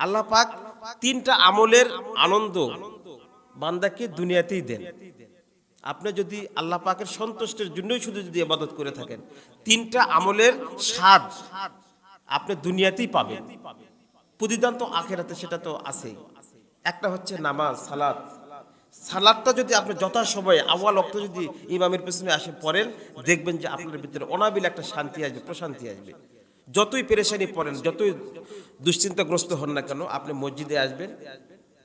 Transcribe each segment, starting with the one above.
আল্লাহ পাক তিনটা আমলের আনন্দ বান্দাকে দুনিয়াতেই দেন। আপনি যদি আল্লাহ পাকের সন্তুষ্টির জন্যই শুধু যদি ইবাদত করে থাকেন, তিনটা আমলের স্বাদ আপনি দুনিয়াতেই পাবেন। প্রতিদান তো আখেরাতে সেটা তো আছেই। একটা হচ্ছে নামাজ, সালাত। সালাদটা যদি আপনি যথাসময়ে আউয়াল ওয়াক্তে যদি ইমামের পেছনে আসে পড়েন, দেখবেন যে আপনার ভিতরে অনাবিল একটা শান্তি আসবে, প্রশান্তি আসবে। যতই পেরেশানি পড়েন, যতই দুশ্চিন্তাগ্রস্ত হন না কেন, আপনি মসজিদে আসবেন,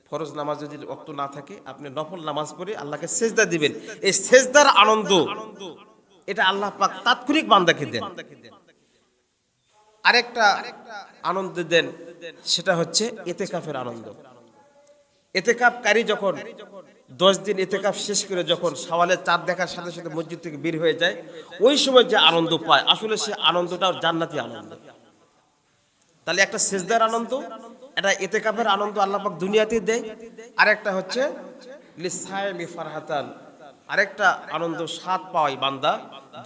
ফরজ নামাজ যদি ওয়াক্ত না থাকে, আপনি নফল নামাজ পড়ে আল্লাহকে সেজদা দিবেন। এই সেজদার আনন্দ এটা আল্লাহ পাক তাৎক্ষণিক বান্দাকে দেন। আরেকটা আনন্দ দেন, সেটা হচ্ছে ইতিকাফের আনন্দ। ইতিকাফকারী যখন 10 দিন ইতিকাফ শেষ করে যখন সওয়ালের চাঁদ দেখার সাথে সাথে মসজিদ থেকে বের হয়ে যায়, ওই সময় যে আনন্দ পায়, আসলে সে আনন্দটাও জান্নাতি আনন্দ। তাহলে একটা সেজদার আনন্দ, এটা ইতিকাফের আনন্দ আল্লাহ পাক দুনিয়াতে দেয়। আরেকটা হচ্ছে লিসাইমি ফারহাতান, আরেকটা আনন্দ স্বাদ পায় বান্দা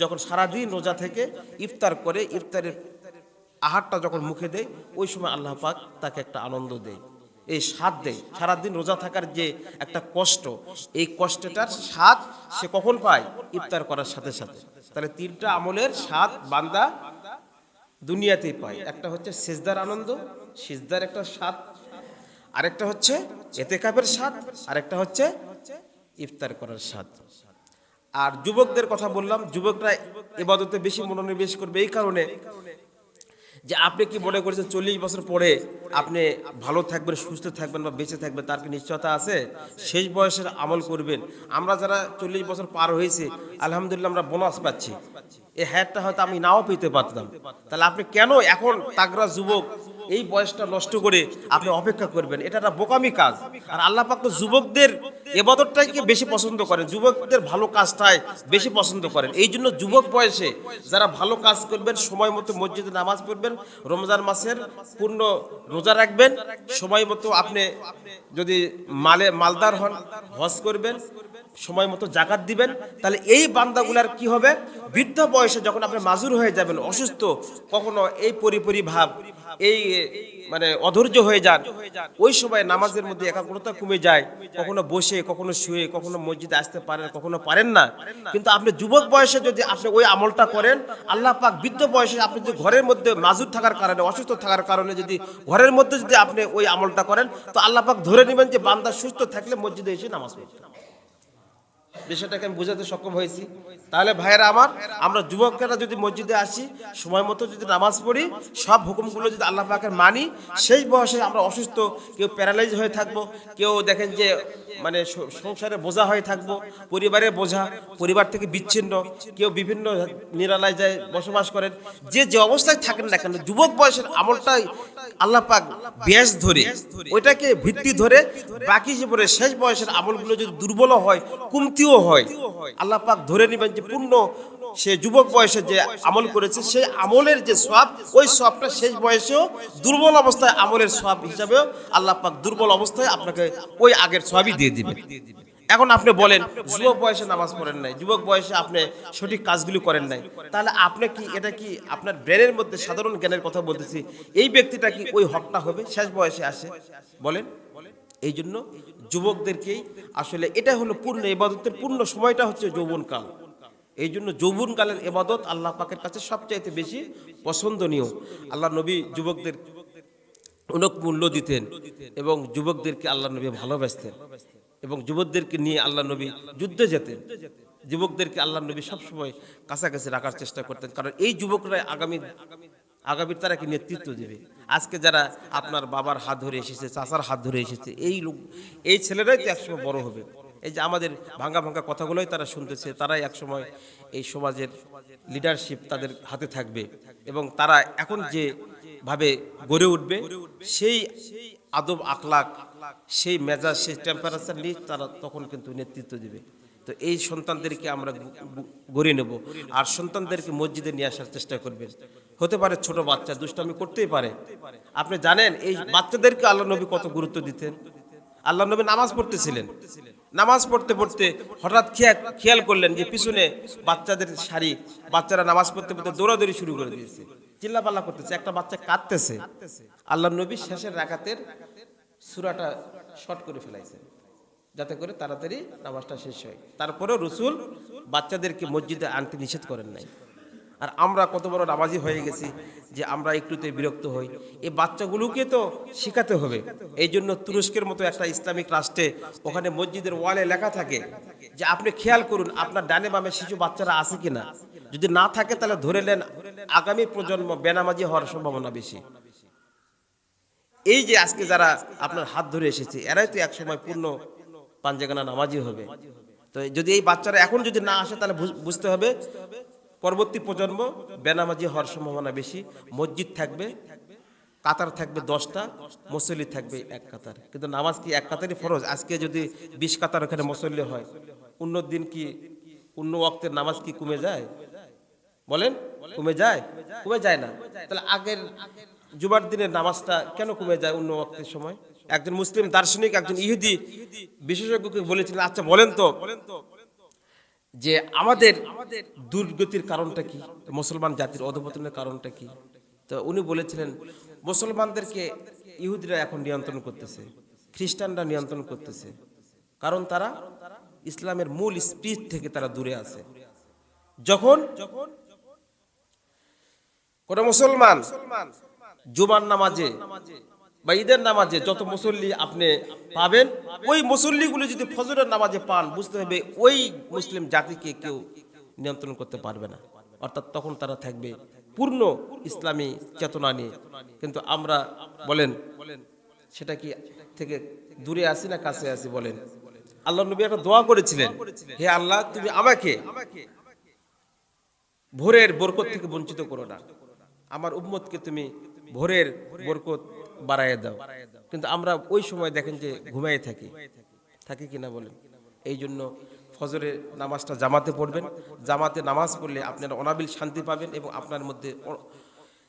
যখন সারাদিন রোজা থেকে ইফতার করে, ইফতারের আহারটা যখন মুখে দেয়, ওই সময় আল্লাহ পাক তাকে একটা আনন্দ দেয়, এই স্বাদ দেয়। সারাদিন রোজা থাকার যে একটা কষ্ট, এই কষ্টটার স্বাদ সে কখন পায়? ইফতার করার সাথে সাথে। তাহলে তিনটা আমলের স্বাদ বান্দা দুনিয়াতেই পায়। একটা হচ্ছে সিজদার আনন্দ, সিজদার একটা স্বাদ, আরেকটা হচ্ছে ইতিকাফের স্বাদ, আরেকটা হচ্ছে ইফতার করার স্বাদ। আর যুবকদের কথা বললাম, যুবকরা ইবাদতে বেশি মনোনিবেশ করবে এই কারণে যে আপনি কি মনে করছেন 40 বছর পরে আপনি ভালো থাকবেন, সুস্থ থাকবেন বা বেঁচে থাকবেন, তার কি নিশ্চয়তা আছে? শেষ বয়সের আমল করবেন। আমরা যারা 40 বছর পার হয়েছে, আলহামদুলিল্লাহ আমরা বোনাস পাচ্ছি। এই হ্যাটটা হয়তো আমি নাও পেতে পারতাম। তাহলে আপনি কেন এখন তাগড়া যুবক এই বয়সটা নষ্ট করে আপনি অপেক্ষা করবেন? এটা একটা বোকামি কাজ। আর আল্লাহ পাক তো যুবকদের ইবাদতটাকে বেশি পছন্দ করেন, যুবকদের ভালো কাজটাই বেশি পছন্দ করেন। এই জন্য যুবক বয়সে যারা ভালো কাজ করবেন, সময় মতো মসজিদে নামাজ পড়বেন, রমজান মাসের পূর্ণ রোজা রাখবেন, সময় মতো আপনি যদি মালদার হন হজ করবেন, সময় মতো জাকাত দিবেন, তাহলে এই বান্দাগুলার কি হবে? বৃদ্ধ বয়সে যখন আপনি মাজুর হয়ে যাবেন, অসুস্থ, কখনো এই পরিপরি ভাব, এই মানে অধৈর্য হয়ে যান, ওই সময় নামাজের মধ্যে একাগ্রতা কমে যায়, কখনো বসে, কখনো শুয়ে, কখনো মসজিদে আসতে পারেন, কখনো পারেন না। কিন্তু আপনি যুবক বয়সে যদি আপনি ওই আমলটা করেন, আল্লাহ পাক বৃদ্ধ বয়সে আপনি যদি ঘরের মধ্যে মাজুর থাকার কারণে, অসুস্থ থাকার কারণে যদি ঘরের মধ্যে যদি আপনি ওই আমলটা করেন, তো আল্লাহ পাক ধরে নেবেন যে বান্দা সুস্থ থাকলে মসজিদে এসে নামাজ পড়ছে। বিষয়টাকে আমি বোঝাতে সক্ষম হয়েছি? তাহলে ভাইয়েরা আমার, আমরা যুবকেরা যদি মসজিদে আসি, সময় মতো যদি নামাজ পড়ি, সব হুকুমগুলো যদি আল্লাহ পাকের মানি, সেই বয়সে আমরা অসুস্থ, কেউ প্যারালাইজ হয়ে থাকবো, কেউ দেখেন যে মানে সংসারে বোঝা হয়ে থাকবো, পরিবারের বোঝা, পরিবার থেকে বিচ্ছিন্ন, কেউ বিভিন্ন নিরালায় যায় বসবাস করেন, যে যে অবস্থায় থাকেন না কেন, যুবক বয়সের আমলটাই আল্লাহ পাক ব্যাস ধরে, ওইটাকে ভিত্তি ধরে বাকি জীবনের শেষ বয়সের আমলগুলো যদি দুর্বল হয়, কমতিও হয়, আল্লাহ পাক ধরে নেবেন যে পূর্ণ সে যুবক বয়সে যে আমল করেছে, সেই আমলের যে সওয়াব, ওই সওয়াবটা শেষ বয়সেও দুর্বল অবস্থায় আমলের সওয়াব হিসাবেও আল্লাহ পাক দুর্বল অবস্থায় আপনাকে ওই আগের সওয়াবই দিয়ে দিবেন। এখন আপনি বলেন যুবক বয়সে নামাজ পড়েন নাই, যুবক বয়সে আপনি সঠিক কাজগুলি করেন নাই, তাহলে আপনি কি, এটা কি আপনার ব্রেনের মধ্যে, সাধারণ জ্ঞানের কথা বলতেছি, এই ব্যক্তিটা কি ওই হকটা হবে শেষ বয়সে আসে? বলেন। এই জন্য যুবকদেরকেই আসলে এটা হলো পূর্ণ ইবাদতের পূর্ণ সময়টা হচ্ছে যৌবনকাল। এই জন্য যৌবনকালের ইবাদত আল্লাহ পাকের কাছে সবচাইতে বেশি পছন্দনীয়। আল্লাহ নবী যুবকদের অনেক মূল্য দিতেন এবং যুবকদেরকে আল্লাহ নবী ভালোবাসতেন এবং যুবকদেরকে নিয়ে আল্লাহ নবী যুদ্ধে যেতেন। যুবকদেরকে আল্লাহ নবী সবসময় কাছাকাছি রাখার চেষ্টা করতেন, কারণ এই যুবকরা আগামীর তারাকে নেতৃত্ব দেবে। আজকে যারা আপনার বাবার হাত ধরে এসেছে, চাচার হাত ধরে এসেছে, এই ছেলেরাই তো একসময় বড় হবে। এই যে আমাদের ভাঙ্গা ভাঙ্গা কথাগুলোই তারা শুনতেছে, তারাই একসময় এই সমাজের লিডারশিপ তাদের হাতে থাকবে এবং তারা এখন যে ভাবে গড়ে উঠবে, সেই আদব আখলাক, সেই মেজাজ, সেই টেম্পারেচার নিয়ে তারা তখন কিন্তু নেতৃত্ব দেবে। তো এই সন্তানদেরকে আমরা গড়ে নেব, আর সন্তানদেরকে মসজিদে নিয়ে আসার চেষ্টা করবেন। হতে পারে ছোট বাচ্চা দুষ্টামি করতেই পারে, আপনি জানেন এই বাচ্চাদেরকে আল্লাহ নবী কত গুরুত্ব দিতেন। আল্লাহ নবী নামাজ পড়তেছিলেন, নামাজ পড়তে পড়তে হঠাৎ খেয়াল করলেন যে পিছনে বাচ্চাদের সারি, বাচ্চারা নামাজ পড়তে পড়তে দৌড়াদৌড়ি শুরু করে দিয়েছে। চিল্লাপাল্লা করতেছে, একটা বাচ্চা কাঁদতেছে, আল্লাহ নবী শেষের রাকাতের সূরাটা শর্ট করে ফেলাইছেন যাতে করে তাড়াতাড়ি নামাজটা শেষ হয়। তারপরেও রসুল বাচ্চাদেরকে মসজিদে আনতে নিষেধ করেন নাই। আর আমরা কত বড় নামাজি হয়ে গেছি যে আমরা একটুতে বিরক্ত হই। এই বাচ্চাগুলোকে তো শেখাতে হবে। এই জন্য তুরস্কের মতো একটা ইসলামিক রাষ্ট্রে ওখানে মসজিদের ওয়ালে লেখা থাকে যে আপনি খেয়াল করুন আপনার ডানে বামে শিশু বাচ্চারা আছে কিনা, যদি না থাকে তাহলে ধরে নেন আগামী প্রজন্ম বেনামাজি হওয়ার সম্ভাবনা বেশি। এই যে আজকে যারা আপনার হাত ধরে এসেছে এরাই তো একসময় পূর্ণ পাঞ্জেগানা নামাজি হবে। তো যদি এই বাচ্চারা এখন যদি না আসে তাহলে বুঝতে হবে পরবর্তী প্রজন্ম বেনামাজি হওয়ার সম্ভাবনা বেশি। মসজিদ থাকবে, কাতার থাকবে 10টা, মুসল্লি থাকবে এক কাতার। কিন্তু নামাজ কি এক কাতারই ফরজ? আজকে যদি 20 কাতার ওখানে মুসল্লি হয়, অন্য দিন কি অন্য ওয়াক্তের নামাজ কি কমে যায়? বলেন কমে যায়? কমে যায় না। তাহলে আগের জুমার দিনের নামাজটা কেন কমে যায় অন্য ওয়াক্তের সময়? একজন মুসলিম দার্শনিক একজন ইহুদি বিশেষজ্ঞকে বলেছিলেন, আচ্ছা বলেন তো যে আমাদের দুর্গতির কারণটা কি, মুসলমান জাতির অধঃপতনের কারণটা কি? তো উনি বলেছিলেন মুসলমানদেরকে ইহুদিরা এখন নিয়ন্ত্রণ করতেছে, খ্রিস্টানরা নিয়ন্ত্রণ করতেছে, কারণ তারা ইসলামের মূল স্পিরিট থেকে তারা দূরে আছে। যখন কোন মুসলমান জুমার নামাজে বা ঈদের নামাজে যত মুসল্লি আপনি পাবেন, ওই মুসল্লিগুলো যদি ফজরের নামাজে পান, বুঝতে হবে ওই মুসলিম জাতিকে কেউ নিয়ন্ত্রণ করতে পারবে না। অর্থাৎ তখন তারা থাকবে পূর্ণ ইসলামী চেতনা নিয়ে। কিন্তু আমরা বলেন সেটা কি থেকে দূরে আসি না কাছে আসি? বলেন। আল্লাহ নবী একটা দোয়া করেছিলেন, হে আল্লাহ তুমি আমাকে ভোরের বরকত থেকে বঞ্চিত করো না, আমার উম্মতকে তুমি ভোরের বরকত বাড়াইয়া দাও। কিন্তু আমরা ওই সময় দেখেন যে ঘুমাই থাকি কিনা বলেন। এই জন্য ফজরের নামাজটা জামাতে পড়বেন। জামাতে নামাজ পড়লে আপনারা অনাবিল শান্তি পাবেন এবং আপনার মধ্যে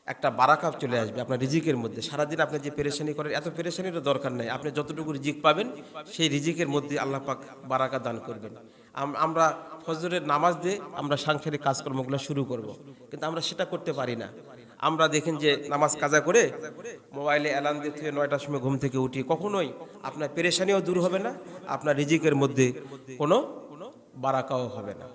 একটা বারাকা চলে আসবে আপনার রিজিকের মধ্যে। সারাদিন আপনি যে পেরেশানি করেন, এত পেরেশানিরও দরকার নাই। আপনি যতটুকু রিজিক পাবেন সেই রিজিকের মধ্যে আল্লাহ পাক বারাকা দান করবেন। আমরা ফজরের নামাজ দিয়ে আমরা সাংসারিক কাজকর্মগুলো শুরু করব, কিন্তু আমরা সেটা করতে পারি না। আমরা দেখেন যে নামাজ কাজা করে মোবাইলে অ্যালার্ম দিয়ে 9টার সময় ঘুম থেকে উঠি, কখনোই আপনার পেরেশানিও দূর হবে না, আপনার রিজিকের মধ্যে কোনো বারাকাও হবে না।